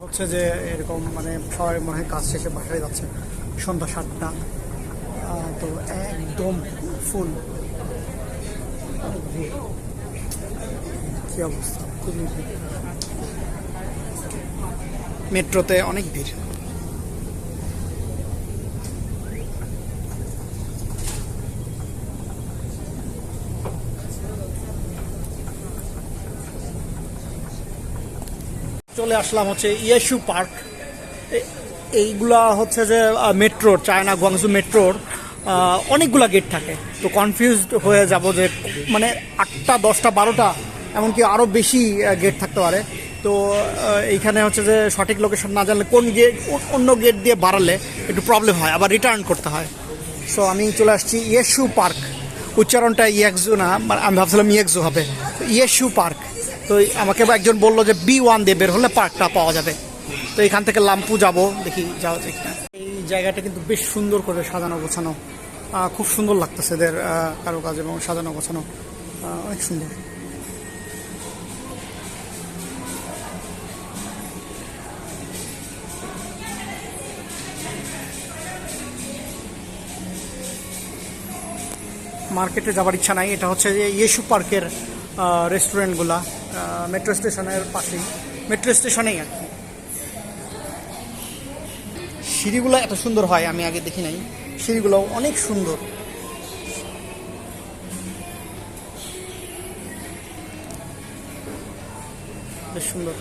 হচ্ছে যে এরকম মানে সবাই মনে হয় কাজ শেষে বাসায় যাচ্ছে সন্ধ্যা 7টা, তো একদম ফুল। কি অবস্থা, খুবই ভিড়। মেট্রোতে অনেক ভিড়। চলে আসলাম হচ্ছে ইয়েশু পার্ক। এইগুলা হচ্ছে যে মেট্রোর, চায়না গুয়াংজু মেট্রোর অনেকগুলা গেট থাকে, তো কনফিউজড হয়ে যাব যে মানে 8টা 10টা 12টা এমনকি আরও বেশি গেট থাকতে পারে। তো এইখানে হচ্ছে যে সঠিক লোকেশন না জানলে কোন গেট অন্য গেট দিয়ে বাড়ালে একটু প্রবলেম হয়, আবার রিটার্ন করতে হয়। সো আমি চলে আসছি ইয়েশু পার্ক। উচ্চারণটা ইয়েকজু না, আমি ভাবছিলাম ইয়েকজু হবে, ইয়েশু পার্ক। তো আমাকে একজন বললো যে B1 দিয়ে বের হলে পার্কটা পাওয়া যাবে। তো এখান থেকে লাম্পু যাব, দেখি যাওয়া যায় কিনা। এই জায়গাটা কিন্তু বেশ সুন্দর করে সাজানো গোছানো, খুব সুন্দর লাগতেছে এদের কারুকাজ এবং সাজানো গোছানো, অনেক সুন্দর। মার্কেটে যাবার ইচ্ছা নাই, এটা হচ্ছে যে ইয়েশু পার্কের রেস্টুরেন্টগুলা মেট্রো স্টেশনের পাশেই, মেট্রো স্টেশনেই আর কি। সিঁড়িগুলো এত সুন্দর হয় আমি আগে দেখি নাই, সিঁড়িগুলো অনেক সুন্দর। বেশ সুন্দর।